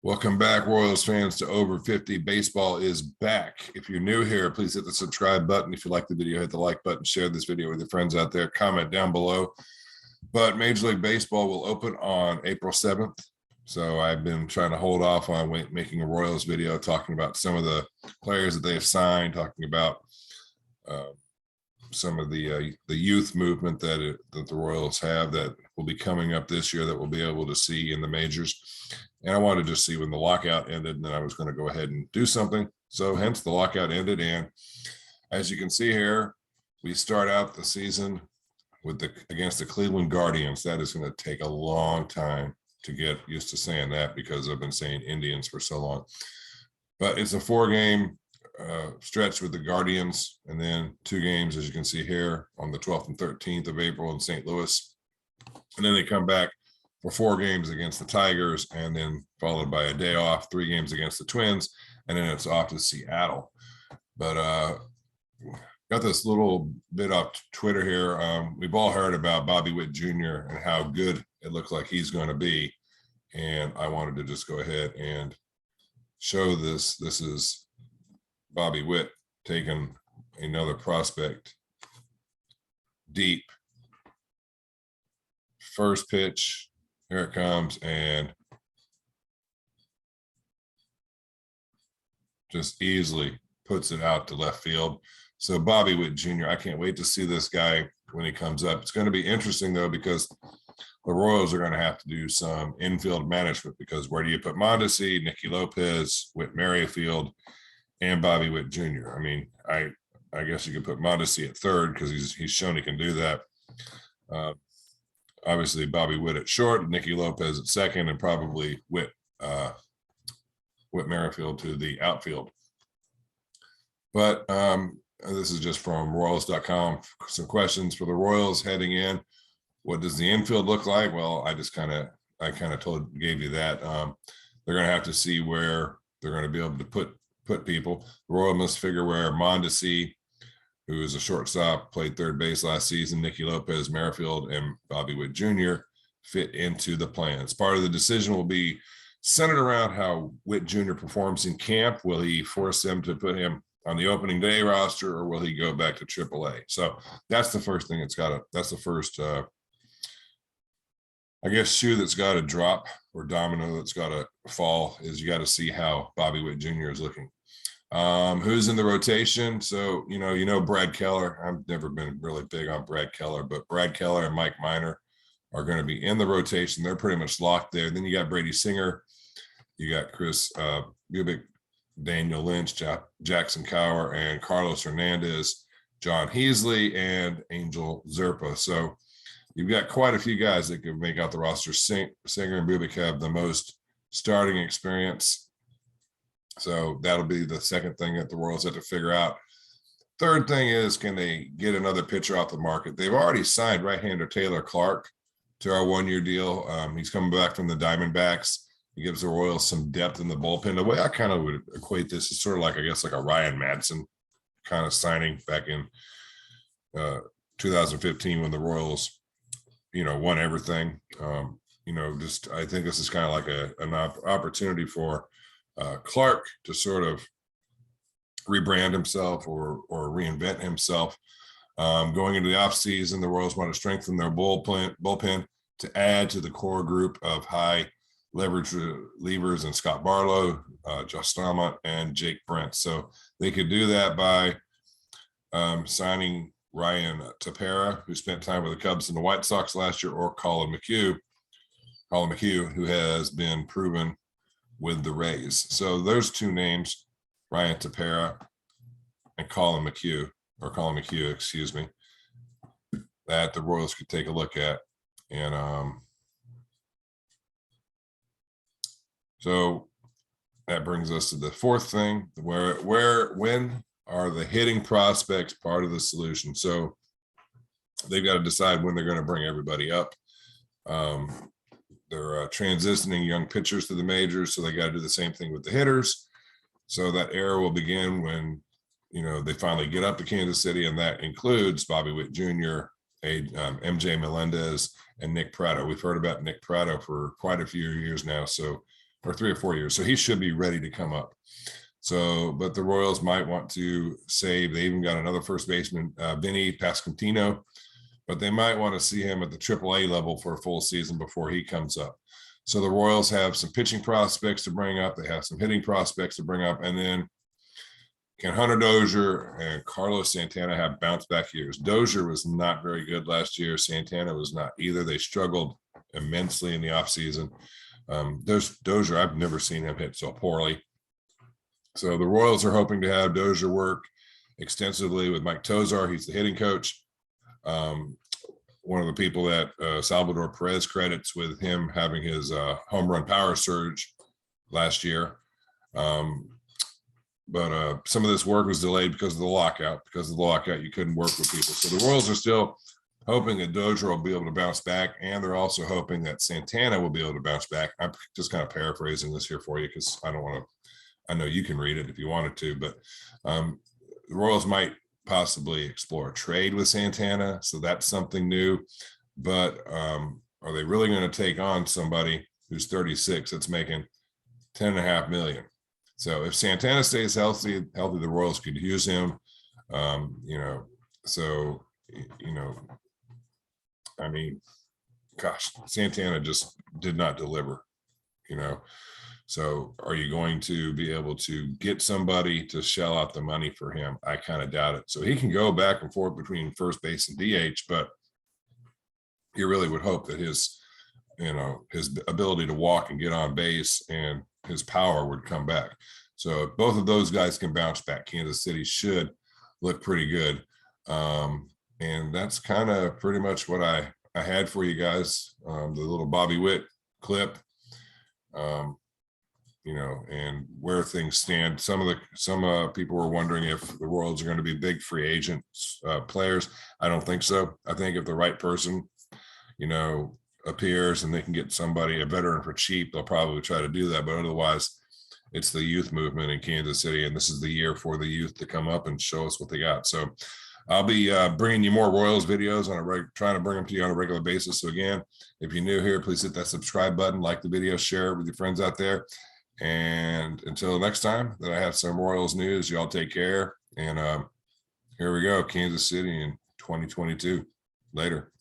Welcome back, Royals fans, to Over 50. Baseball is back. If you're new here, please hit the subscribe button. If you like the video, hit the like button, share this video with your friends out there, comment down below. But Major League Baseball will open on April 7th. So I've been trying to hold off on making a Royals video talking about some of the players that they have signed, talking about some of the youth movement that the Royals have that will be coming up this year that we'll be able to see in the majors. And I wanted to see when the lockout ended, and then I was going to go ahead and do something. So hence the lockout ended. And as you can see here, we start out the season with against the Cleveland Guardians. That is going to take a long time to get used to saying that because I've been saying Indians for so long. But it's a 4-game stretch with the Guardians, and then 2 games, as you can see here, on the 12th and 13th of April in St. Louis. And then they come back for 4 games against the Tigers, and then followed by a day off, 3 games against the Twins, and then it's off to Seattle. But got this little bit off Twitter here. We've all heard about Bobby Witt Jr. and how good it looks like he's going to be, and I wanted to just go ahead and show this. This is Bobby Witt taking another prospect deep. First pitch. Here it comes, and just easily puts it out to left field. So Bobby Witt Jr., I can't wait to see this guy when he comes up. It's going to be interesting, though, because the Royals are going to have to do some infield management, because where do you put Mondesi, Nicky Lopez, Whit Merrifield, and Bobby Witt Jr.? I mean, I guess you could put Mondesi at third because he's shown he can do that. Obviously, Bobby Witt at short, Nicky Lopez at second, and probably Whit Merrifield to the outfield. But this is just from Royals.com. Some questions for the Royals heading in. What does the infield look like? Well, I gave you that. They're going to have to see where they're going to be able to put people. The Royals must figure where Mondesi, who is a shortstop, played third base last season, Nicky Lopez, Merrifield, and Bobby Witt Jr. fit into the plans. Part of the decision will be centered around how Witt Jr. performs in camp. Will he force them to put him on the opening day roster, or will he go back to AAA? So that's the first thing that's the first, I guess, shoe that's got to drop, or domino that's got to fall, is you got to see how Bobby Witt Jr. is looking. Who's in the rotation? So, you know, Brad Keller. I've never been really big on Brad Keller, but Brad Keller and Mike Minor are going to be in the rotation. They're pretty much locked there. Then you got Brady Singer, you got Chris Bubic, Daniel Lynch, Jackson Cower, and Carlos Hernandez, John Heasley, and Angel Zerpa. So you've got quite a few guys that could make out the roster. Singer and Bubic have the most starting experience. So that'll be the second thing that the Royals have to figure out. Third thing is, can they get another pitcher off the market? They've already signed right-hander Taylor Clark to our 1-year deal. He's coming back from the Diamondbacks. He gives the Royals some depth in the bullpen. The way I kind of would equate this is sort of like, I guess, like a Ryan Madson kind of signing back in 2015 when the Royals, won everything. I think this is kind of like an opportunity for Clark to sort of rebrand himself or reinvent himself. Going into the offseason, the Royals want to strengthen their bullpen to add to the core group of high leverage relievers and Scott Barlow, Josh Stalmont, and Jake Brent. So they could do that by signing Ryan Tepera, who spent time with the Cubs and the White Sox last year, or Colin McHugh, who has been proven with the Rays. So those 2 names, Ryan Tepera and Colin McHugh, that the Royals could take a look at. And so that brings us to the fourth thing, when are the hitting prospects part of the solution? So they've got to decide when they're going to bring everybody up. They're transitioning young pitchers to the majors, so they got to do the same thing with the hitters. So that era will begin when, they finally get up to Kansas City, and that includes Bobby Witt Jr., MJ Melendez, and Nick Pratto. We've heard about Nick Pratto for quite a few years now, so or 3 or 4 years. So he should be ready to come up. So, but the Royals might want to save. They even got another first baseman, Vinny Pasquantino, but they might want to see him at the AAA level for a full season before he comes up. So the Royals have some pitching prospects to bring up. They have some hitting prospects to bring up. And then can Hunter Dozier and Carlos Santana have bounce back years? Dozier was not very good last year. Santana was not either. They struggled immensely in the offseason. Dozier, I've never seen him hit so poorly. So the Royals are hoping to have Dozier work extensively with Mike Tozar. He's the hitting coach. One of the people that Salvador Perez credits with him having his home run power surge last year. But some of this work was delayed because of the lockout. Because of the lockout, you couldn't work with people. So the Royals are still hoping that Dozier will be able to bounce back, and they're also hoping that Santana will be able to bounce back. I'm just kind of paraphrasing this here for you because I don't want to. I know you can read it if you wanted to, but the Royals might possibly explore a trade with Santana. So that's something new. But are they really going to take on somebody who's 36 that's making $10.5 million? So if Santana stays healthy, the Royals could use him. I mean, gosh, Santana just did not deliver, So are you going to be able to get somebody to shell out the money for him? I kind of doubt it. So he can go back and forth between first base and DH, but you really would hope that his ability to walk and get on base and his power would come back. So if both of those guys can bounce back, Kansas City should look pretty good. And that's kind of pretty much what I had for you guys. The little Bobby Witt clip. And where things stand. Some people were wondering if the Royals are going to be big free agents, players. I don't think so. I think if the right person, appears and they can get somebody, a veteran for cheap, they'll probably try to do that. But otherwise, it's the youth movement in Kansas City, and this is the year for the youth to come up and show us what they got. So I'll be bringing you more Royals videos trying to bring them to you on a regular basis. So again, if you're new here, please hit that subscribe button, like the video, share it with your friends out there. And until next time that I have some Royals news, y'all take care. And here we go, Kansas City in 2022. Later.